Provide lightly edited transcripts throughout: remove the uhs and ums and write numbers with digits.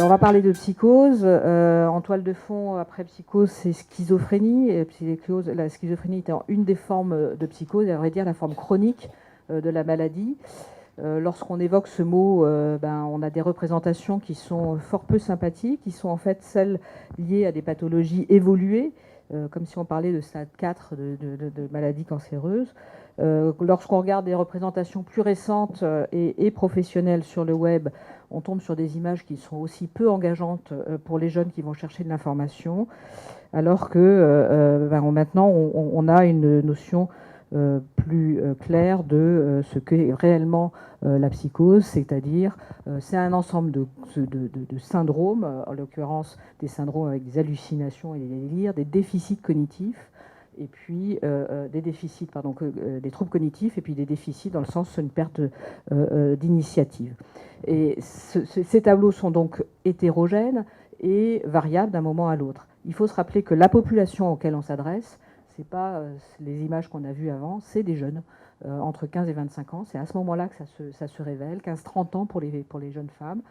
On va parler de psychose. En toile de fond, après psychose, c'est schizophrénie. Et la schizophrénie étant une des formes de psychose, et à vrai dire la forme chronique de la maladie. Lorsqu'on évoque ce mot, on a des représentations qui sont fort peu sympathiques, qui sont en fait celles liées à des pathologies évoluées, comme si on parlait de stade 4 de maladies cancéreuses. Lorsqu'on regarde des représentations plus récentes et professionnelles sur le web, on tombe sur des images qui sont aussi peu engageantes pour les jeunes qui vont chercher de l'information, alors que maintenant on a une notion plus claire de ce qu'est réellement la psychose, c'est-à-dire c'est un ensemble de syndromes, en l'occurrence des syndromes avec des hallucinations et des délires, des déficits cognitifs, et puis des troubles cognitifs, et puis des déficits dans le sens d'une perte d'initiative. Et ces tableaux sont donc hétérogènes et variables d'un moment à l'autre. Il faut se rappeler que la population auquel on s'adresse, c'est pas les images qu'on a vues avant, c'est des jeunes entre 15 et 25 ans. C'est à ce moment-là que ça se révèle, 15-30 ans pour les jeunes femmes.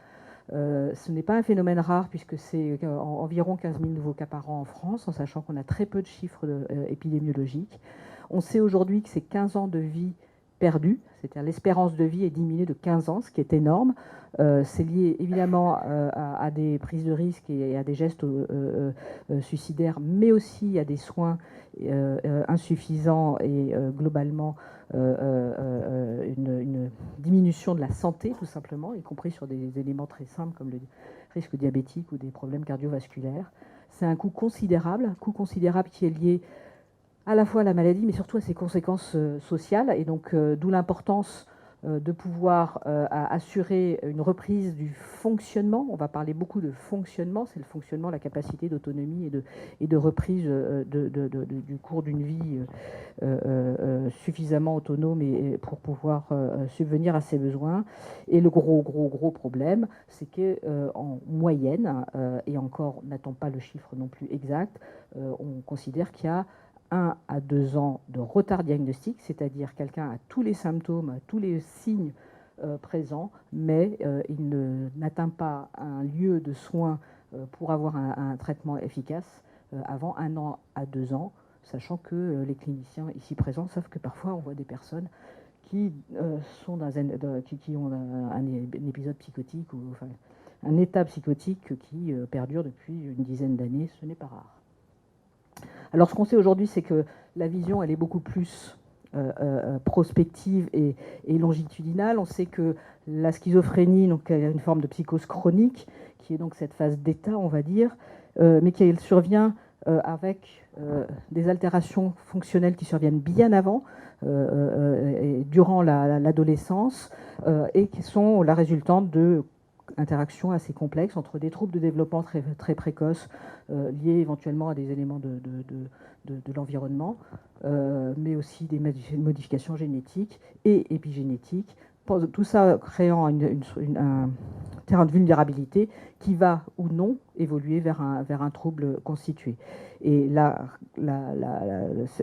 Ce n'est pas un phénomène rare puisque c'est environ 15 000 nouveaux cas par an en France, en sachant qu'on a très peu de chiffres épidémiologiques. On sait aujourd'hui que c'est 15 ans de vie perdus, c'est-à-dire l'espérance de vie est diminuée de 15 ans, ce qui est énorme. C'est lié évidemment à des prises de risques et à des gestes suicidaires, mais aussi à des soins insuffisants et globalement une diminution de la santé, tout simplement, y compris sur des éléments très simples comme le risque diabétique ou des problèmes cardiovasculaires. C'est un coût considérable qui est lié à la fois à la maladie, mais surtout à ses conséquences sociales. Et donc, d'où l'importance de pouvoir assurer une reprise du fonctionnement. On va parler beaucoup de fonctionnement, c'est le fonctionnement, la capacité d'autonomie et de reprise du cours d'une vie suffisamment autonome et pour pouvoir subvenir à ses besoins. Et le gros problème, c'est qu'en moyenne, et encore n'attend pas le chiffre non plus exact, on considère qu'il y a 1 à 2 ans de retard diagnostique, c'est-à-dire quelqu'un a tous les symptômes, tous les signes présents, mais il n'atteint pas un lieu de soins pour avoir un traitement efficace avant 1 an à 2 ans, sachant que les cliniciens ici présents savent que parfois on voit des personnes qui ont un épisode psychotique ou enfin, un état psychotique qui perdure depuis une dizaine d'années, ce n'est pas rare. Alors ce qu'on sait aujourd'hui, c'est que la vision, elle est beaucoup plus prospective et longitudinale. On sait que la schizophrénie, donc, est une forme de psychose chronique, qui est donc cette phase d'état, on va dire, mais qui survient avec des altérations fonctionnelles qui surviennent bien avant, et durant l'adolescence, et qui sont la résultante de interactions assez complexes entre des troubles de développement très précoces, liés éventuellement à des éléments de l'environnement, mais aussi des modifications génétiques et épigénétiques, tout ça créant un terrain de vulnérabilité qui va ou non évoluer vers un trouble constitué. Et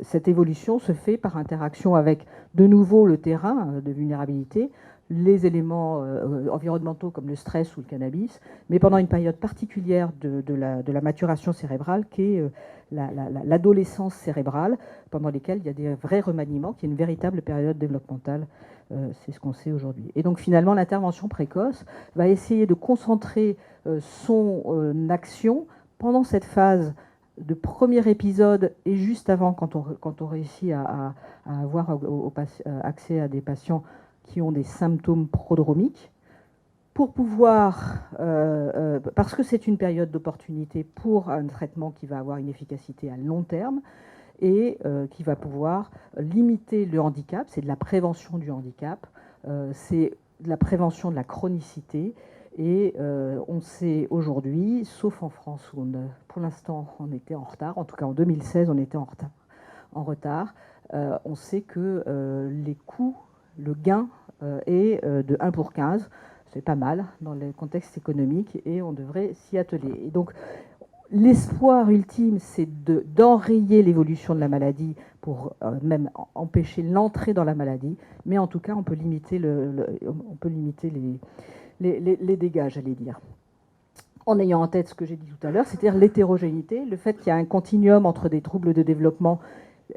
cette évolution se fait par interaction avec de nouveau le terrain de vulnérabilité, les éléments environnementaux comme le stress ou le cannabis, mais pendant une période particulière de la maturation cérébrale qui est l'adolescence cérébrale, pendant lesquelles il y a des vrais remaniements, qui est une véritable période développementale. C'est ce qu'on sait aujourd'hui. Et donc finalement, l'intervention précoce va essayer de concentrer son action pendant cette phase de premier épisode et juste avant, quand on réussit à avoir accès à des patients qui ont des symptômes prodromiques, pour pouvoir, parce que c'est une période d'opportunité pour un traitement qui va avoir une efficacité à long terme et qui va pouvoir limiter le handicap. C'est de la prévention du handicap, c'est de la prévention de la chronicité. Et on sait aujourd'hui, sauf en France où pour l'instant on était en retard, en tout cas en 2016 on était en retard, on sait que les coûts, le gain est de 1 pour 15. C'est pas mal dans le contexte économique et on devrait s'y atteler. Et donc, l'espoir ultime, c'est d'enrayer l'évolution de la maladie pour même empêcher l'entrée dans la maladie. Mais en tout cas, on peut limiter, on peut limiter les dégâts, j'allais dire. en ayant en tête ce que j'ai dit tout à l'heure, c'est-à-dire l'hétérogénéité, le fait qu'il y a un continuum entre des troubles de développement,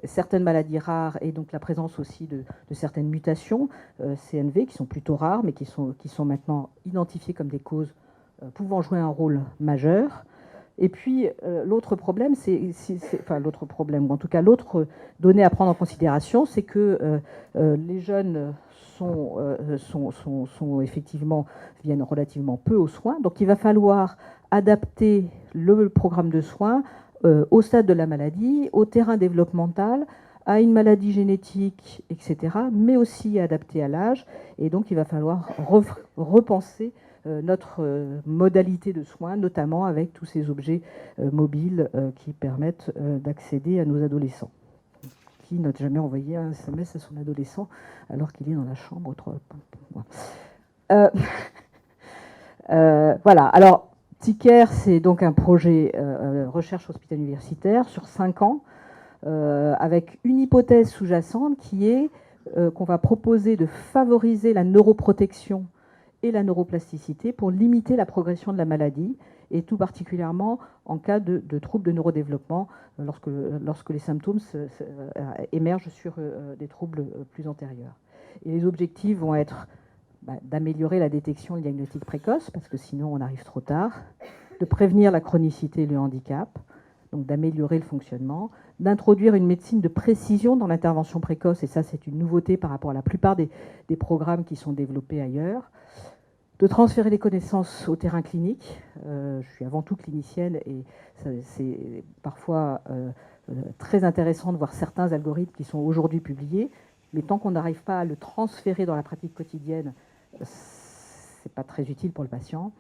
certaines maladies rares et donc la présence aussi de certaines mutations CNV qui sont plutôt rares mais qui sont maintenant identifiées comme des causes pouvant jouer un rôle majeur. Et puis l'autre problème, enfin l'autre problème, ou en tout cas l'autre donnée à prendre en considération, c'est que les jeunes sont effectivement, viennent relativement peu aux soins. Donc il va falloir adapter le programme de soins au stade de la maladie, au terrain développemental, à une maladie génétique, etc., mais aussi adapté à l'âge. Et donc il va falloir repenser notre modalité de soins, notamment avec tous ces objets mobiles qui permettent d'accéder à nos adolescents. Qui n'a jamais envoyé un SMS à son adolescent alors qu'il est dans la chambre. Voilà. Alors, TICARE, c'est donc un projet recherche hospitalo universitaire sur 5 ans, avec une hypothèse sous-jacente qui est qu'on va proposer de favoriser la neuroprotection et la neuroplasticité pour limiter la progression de la maladie, et tout particulièrement en cas de troubles de neurodéveloppement, lorsque les symptômes émergent sur des troubles plus antérieurs. Et les objectifs vont être d'améliorer la détection et le diagnostic précoce, parce que sinon on arrive trop tard, de prévenir la chronicité et le handicap, donc d'améliorer le fonctionnement, d'introduire une médecine de précision dans l'intervention précoce, et ça c'est une nouveauté par rapport à la plupart des programmes qui sont développés ailleurs, de transférer les connaissances au terrain clinique. Je suis avant tout clinicienne et c'est parfois très intéressant de voir certains algorithmes qui sont aujourd'hui publiés, mais tant qu'on n'arrive pas à le transférer dans la pratique quotidienne, c'est pas très utile pour le patient.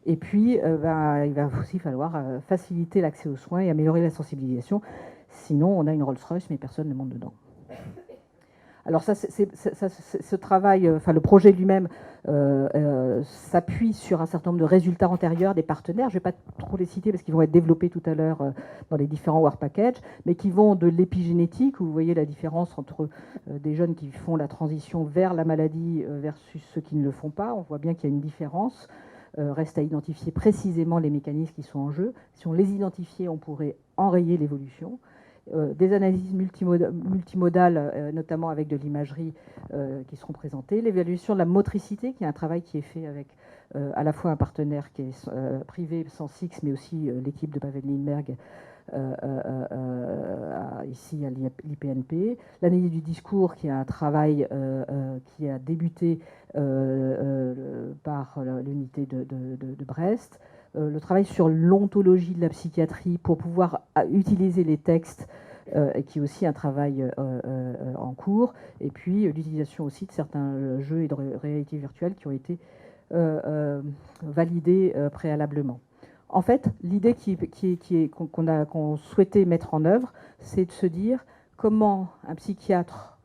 Et puis, il va aussi falloir faciliter l'accès aux soins et améliorer la sensibilisation. Sinon, on a une Rolls-Royce, mais personne ne monte dedans. Alors ce travail, enfin le projet lui-même s'appuie sur un certain nombre de résultats antérieurs des partenaires. Je ne vais pas trop les citer parce qu'ils vont être développés tout à l'heure dans les différents Work Packages, mais qui vont de l'épigénétique, où vous voyez la différence entre des jeunes qui font la transition vers la maladie versus ceux qui ne le font pas. On voit bien qu'il y a une différence. Reste à identifier précisément les mécanismes qui sont en jeu. Si on les identifiait, on pourrait enrayer l'évolution. Des analyses multimodales, notamment avec de l'imagerie, qui seront présentées. L'évaluation de la motricité, qui est un travail qui est fait avec à la fois un partenaire qui est privé, Sensix, mais aussi l'équipe de Pavel Lindbergh, ici à l'IPNP. L'analyse du discours, qui est un travail qui a débuté par l'unité de Brest. Le travail sur l'ontologie de la psychiatrie pour pouvoir utiliser les textes, qui est aussi un travail en cours, et puis l'utilisation aussi de certains jeux et de réalité virtuelle qui ont été validés préalablement. En fait, l'idée qu'on souhaitait mettre en œuvre, c'est de se dire comment un psychiatre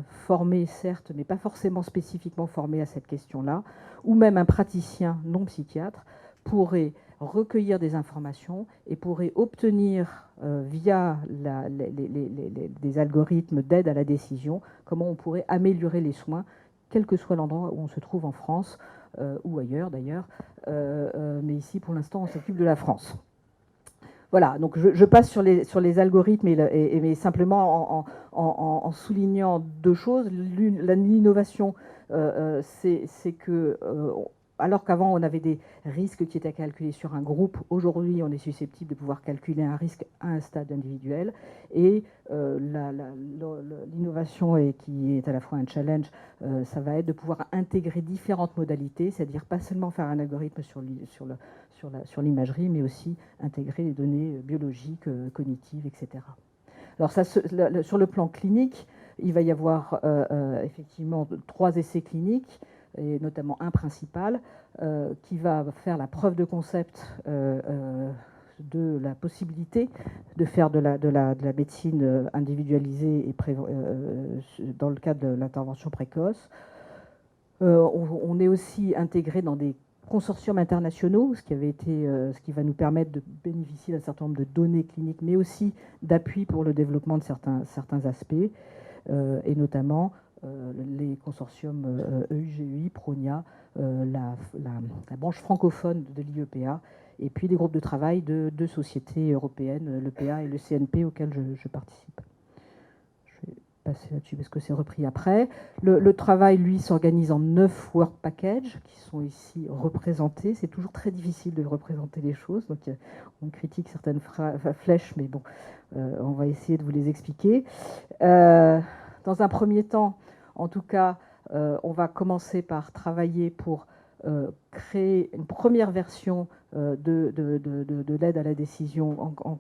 formé, certes, mais pas forcément spécifiquement formé à cette question-là, ou même un praticien non psychiatre, pourrait recueillir des informations et pourrait obtenir via des algorithmes d'aide à la décision comment on pourrait améliorer les soins, quel que soit l'endroit où on se trouve en France ou ailleurs d'ailleurs. Mais ici, pour l'instant, on s'occupe de la France. Voilà, donc je passe sur les algorithmes, mais simplement en soulignant deux choses. L'innovation, c'est que, alors qu'avant on avait des risques qui étaient calculés sur un groupe, aujourd'hui on est susceptible de pouvoir calculer un risque à un stade individuel. Et l'innovation, et qui est à la fois un challenge, ça va être de pouvoir intégrer différentes modalités, c'est-à-dire pas seulement faire un algorithme sur l'imagerie, mais aussi intégrer les données biologiques, cognitives, etc. Alors ça, sur le plan clinique, il va y avoir effectivement 3 essais cliniques, et notamment un principal, qui va faire la preuve de concept de la possibilité de faire de la médecine individualisée et dans le cadre de l'intervention précoce. On est aussi intégré dans des consortiums internationaux, ce qui va nous permettre de bénéficier d'un certain nombre de données cliniques, mais aussi d'appui pour le développement de certains aspects, et notamment les consortiums EUGUI, PRONIA, la branche francophone de l'IEPA, et puis des groupes de travail de deux sociétés européennes, l'EPA et le CNP, auxquels je participe. Je vais passer là-dessus parce que c'est repris après. Le travail, lui, s'organise en 9 work packages qui sont ici représentés. C'est toujours très difficile de représenter les choses, donc on critique certaines flèches, mais bon, on va essayer de vous les expliquer. Dans un premier temps, en tout cas, on va commencer par travailler pour créer une première version de l'aide à la décision en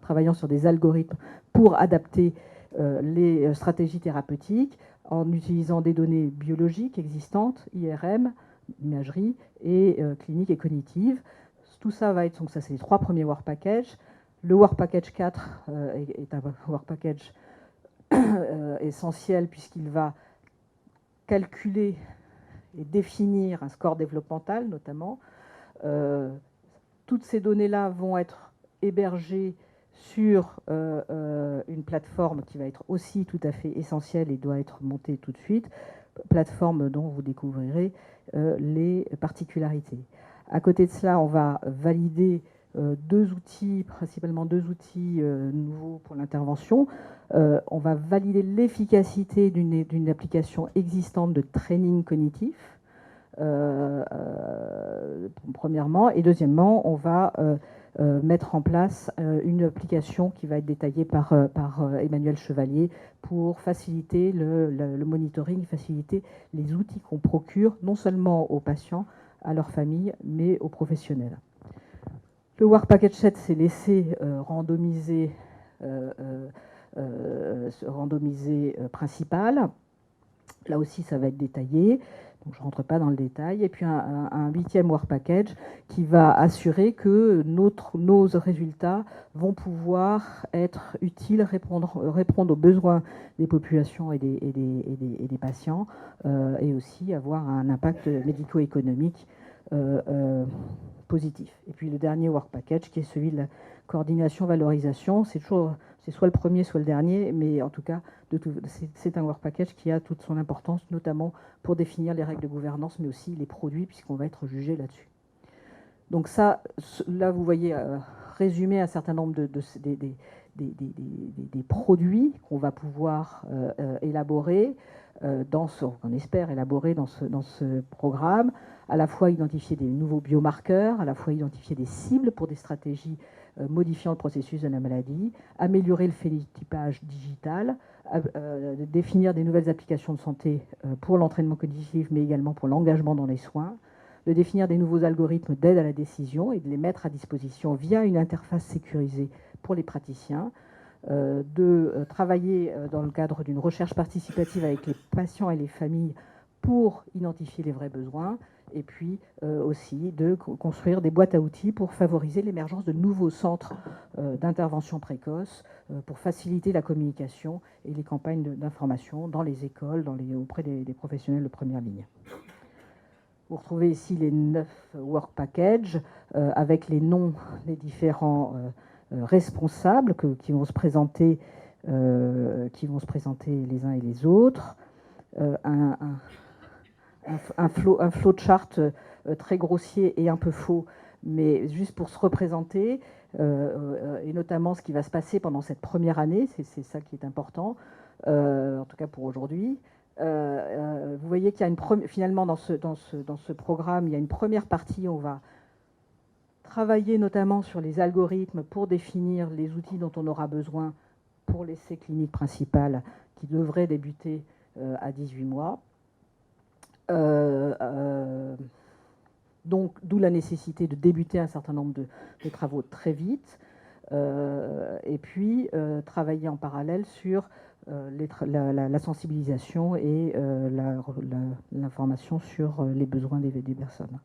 travaillant sur des algorithmes pour adapter les stratégies thérapeutiques en utilisant des données biologiques existantes, IRM, imagerie, et cliniques et cognitives. Tout ça va être, donc ça c'est les 3 premiers work packages. Le work package 4 est un work package essentiel puisqu'il va calculer et définir un score développemental notamment. Toutes ces données-là vont être hébergées sur une plateforme qui va être aussi tout à fait essentielle et doit être montée tout de suite, plateforme dont vous découvrirez les particularités. À côté de cela, on va valider principalement deux outils nouveaux pour l'intervention. On va valider l'efficacité d'une application existante de training cognitif, premièrement. Et deuxièmement, on va mettre en place une application qui va être détaillée par Emmanuel Chevalier pour faciliter le monitoring, faciliter les outils qu'on procure non seulement aux patients, à leurs familles, mais aux professionnels. Le Work Package 7 s'est laissé randomiser principal. Là aussi, ça va être détaillé. Donc, je ne rentre pas dans le détail. Et puis, un 8e Work Package qui va assurer que nos résultats vont pouvoir être utiles, répondre aux besoins des populations et des patients, et aussi avoir un impact médico-économique positif. Et puis le dernier work package qui est celui de la coordination-valorisation, c'est soit le premier, soit le dernier, mais en tout cas, c'est un work package qui a toute son importance, notamment pour définir les règles de gouvernance, mais aussi les produits, puisqu'on va être jugé là-dessus. Donc ça, là, vous voyez résumé un certain nombre des produits qu'on va pouvoir élaborer, qu'on espère élaborer dans ce programme, à la fois identifier des nouveaux biomarqueurs, à la fois identifier des cibles pour des stratégies modifiant le processus de la maladie, améliorer le phénotypage digital, définir des nouvelles applications de santé pour l'entraînement cognitif, mais également pour l'engagement dans les soins, de définir des nouveaux algorithmes d'aide à la décision et de les mettre à disposition via une interface sécurisée pour les praticiens, de travailler dans le cadre d'une recherche participative avec les patients et les familles pour identifier les vrais besoins, et puis aussi de construire des boîtes à outils pour favoriser l'émergence de nouveaux centres d'intervention précoce, pour faciliter la communication et les campagnes d'information dans les écoles, auprès des professionnels de première ligne. Vous retrouvez ici les 9 work packages avec les noms des différents responsables qui vont se présenter les uns et les autres. Un flowchart très grossier et un peu faux, mais juste pour se représenter, et notamment ce qui va se passer pendant cette première année, c'est ça qui est important, en tout cas pour aujourd'hui. Vous voyez qu'il y a finalement dans ce programme, il y a une première partie, on va travailler notamment sur les algorithmes pour définir les outils dont on aura besoin pour l'essai clinique principal qui devrait débuter à 18 mois. Donc, d'où la nécessité de débuter un certain nombre de travaux très vite, et puis travailler en parallèle sur la sensibilisation et l'information sur les besoins des personnes.